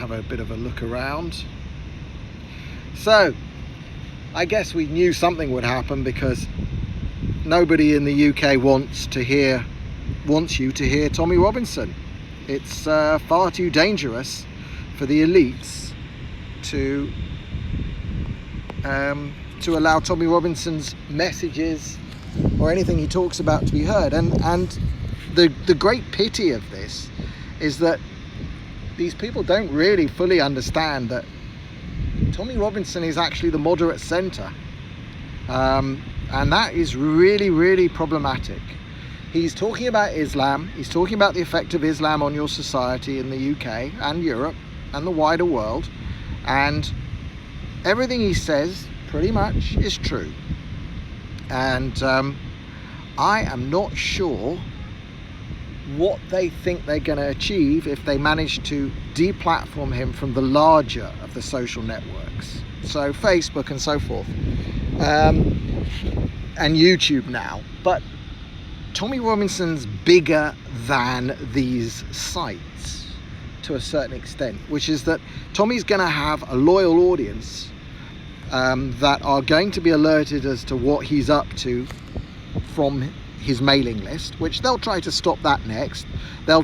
have a bit of a look around. So I guess we knew something would happen, because nobody in the UK wants you to hear Tommy Robinson. It's far too dangerous for the elites to allow Tommy Robinson's messages or anything he talks about to be heard. And the great pity of this is that these people don't really fully understand that Tommy Robinson is actually the moderate centre, and that is really, really problematic. He's talking about Islam, he's talking about the effect of Islam on your society in the UK and Europe and the wider world, and everything he says pretty much is true. And I am not sure what they think they're going to achieve if they manage to deplatform him from the larger of the social networks, so Facebook and so forth, and YouTube now. But Tommy Robinson's bigger than these sites to a certain extent, which is that Tommy's going to have a loyal audience that are going to be alerted as to what he's up to from his mailing list, which they'll try to stop that next. They'll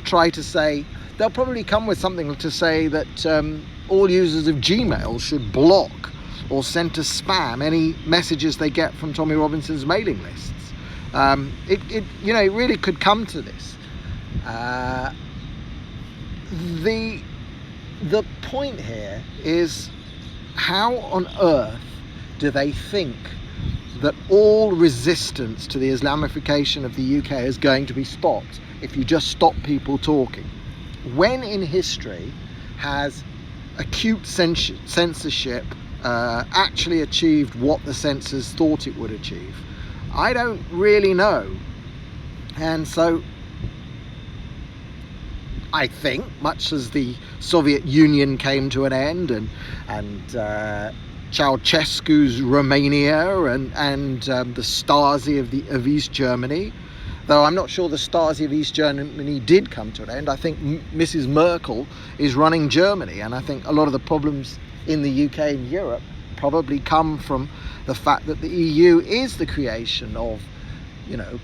probably come with something to say that all users of Gmail should block or send to spam any messages they get from Tommy Robinson's mailing lists. It really could come to this. The point here is, how on earth do they think that all resistance to the Islamification of the UK is going to be stopped if you just stop people talking? When in history has acute censorship actually achieved what the censors thought it would achieve? I don't really know. And so I think, much as the Soviet Union came to an end, and Ceausescu's Romania and the Stasi of East Germany, though I'm not sure the Stasi of East Germany did come to an end. I think Mrs. Merkel is running Germany, and I think a lot of the problems in the UK and Europe probably come from the fact that the EU is the creation of,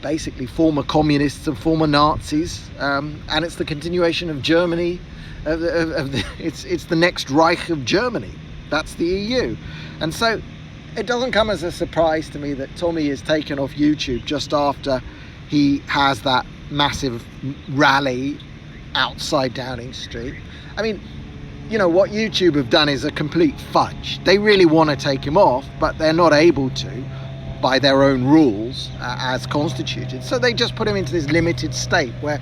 basically former communists and former Nazis, and it's the continuation of Germany. It's the next Reich of Germany. That's the EU. And so it doesn't come as a surprise to me that Tommy is taken off YouTube just after he has that massive rally outside Downing Street. I mean, what YouTube have done is a complete fudge. They really want to take him off, but they're not able to by their own rules as constituted. So they just put him into this limited state where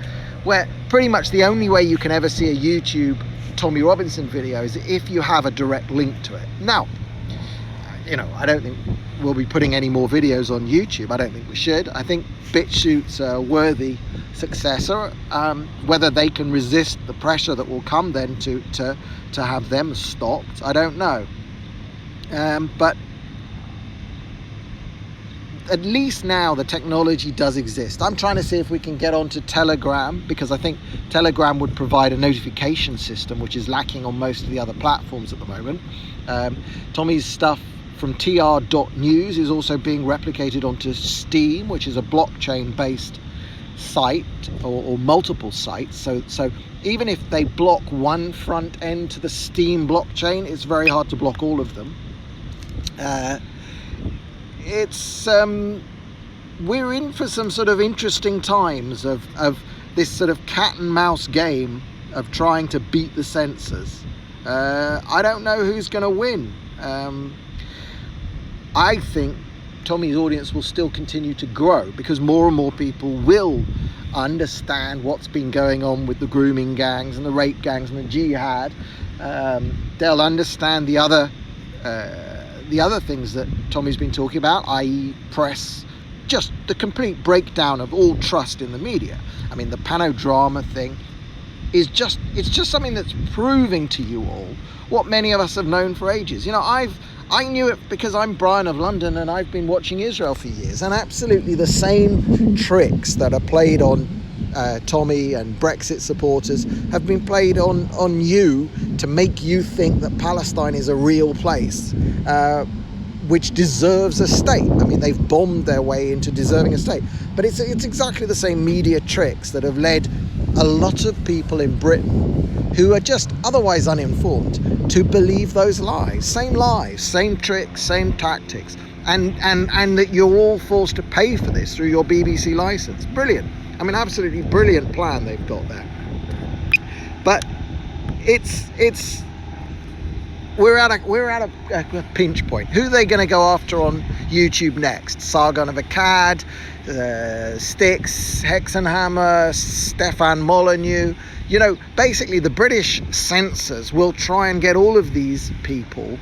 pretty much the only way you can ever see a YouTube Tommy Robinson video is if you have a direct link to it. Now, I don't think we'll be putting any more videos on YouTube. I don't think we should. I think BitChute's a worthy successor. Whether they can resist the pressure that will come then to have them stopped, I don't know. But at least now the technology does exist. I'm trying to see if we can get onto Telegram, because I think Telegram would provide a notification system, which is lacking on most of the other platforms at the moment. Tommy's stuff from tr.news is also being replicated onto Steam, which is a blockchain-based site, or multiple sites. So even if they block one front end to the Steam blockchain, it's very hard to block all of them. We're in for some sort of interesting times of this sort of cat and mouse game of trying to beat the censors. I don't know who's going to win. I think Tommy's audience will still continue to grow, because more and more people will understand what's been going on with the grooming gangs and the rape gangs and the jihad. They'll understand the other things that Tommy's been talking about, i.e. press, just the complete breakdown of all trust in the media. I mean, the panodrama thing is just something that's proving to you all what many of us have known for ages. I knew it because I'm Brian of London, and I've been watching Israel for years, and absolutely the same tricks that are played on Tommy and Brexit supporters have been played on you to make you think that Palestine is a real place, which deserves a state. I mean, they've bombed their way into deserving a state. But it's exactly the same media tricks that have led a lot of people in Britain who are just otherwise uninformed to believe those lies, same tricks, same tactics, and that you're all forced to pay for this through your BBC license. Brilliant. I mean, absolutely brilliant plan they've got there. But we're at a pinch point. Who are they going to go after on YouTube next? Sargon of Akkad, Styx, Hexenhammer, Stefan Molyneux. You know, basically the British censors will try and get all of these people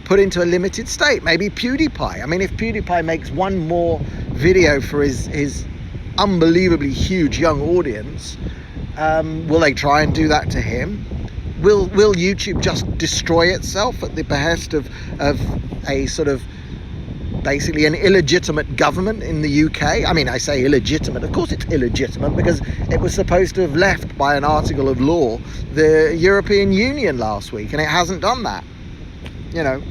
put into a limited state. Maybe PewDiePie. I mean, if PewDiePie makes one more video for his unbelievably huge young audience, will they try and do that to him? Will YouTube just destroy itself at the behest of a sort of basically an illegitimate government in the UK? I mean, I say illegitimate. Of course it's illegitimate, because it was supposed to have left by an article of law the European Union last week, and it hasn't done that. You know,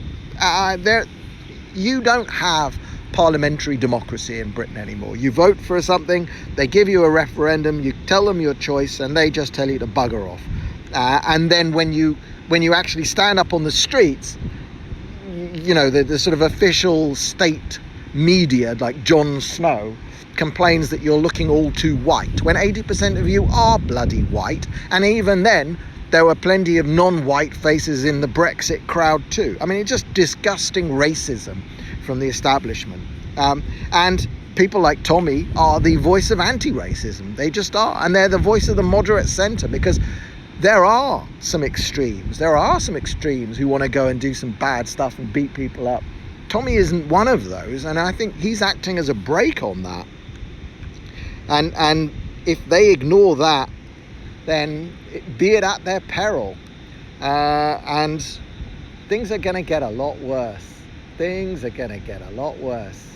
you don't have parliamentary democracy in Britain anymore. You vote for something, they give you a referendum, you tell them your choice, and they just tell you to bugger off. And then when you actually stand up on the streets, you know, the sort of official state media, like Jon Snow, complains that you're looking all too white, when 80% of you are bloody white. And even then, there were plenty of non-white faces in the Brexit crowd too. I mean, it's just disgusting racism from the establishment. And people like Tommy are the voice of anti-racism. They just are. And they're the voice of the moderate centre, because there are some extremes. There are some extremes who want to go and do some bad stuff and beat people up. Tommy isn't one of those, and I think he's acting as a brake on that. And if they ignore that, then be it at their peril. And things are going to get a lot worse. Things are going to get a lot worse.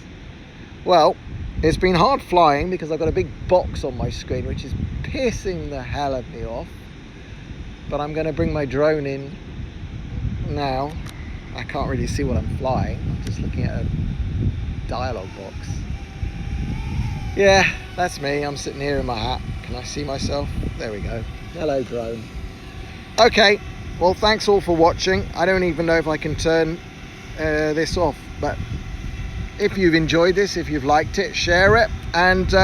Well, it's been hard flying because I've got a big box on my screen which is pissing the hell of me off. But I'm going to bring my drone in now. I can't really see what I'm flying. I'm just looking at a dialogue box. Yeah, that's me. I'm sitting here in my hat. Can I see myself? There we go. Hello, drone. Okay, well, thanks all for watching. I don't even know if I can turn this off, but if you've enjoyed this, if you've liked it, share it, and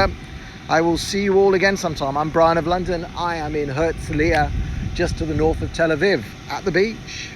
I will see you all again sometime. I'm Brian of London. I am in Herzliya, just to the north of Tel Aviv, at the beach.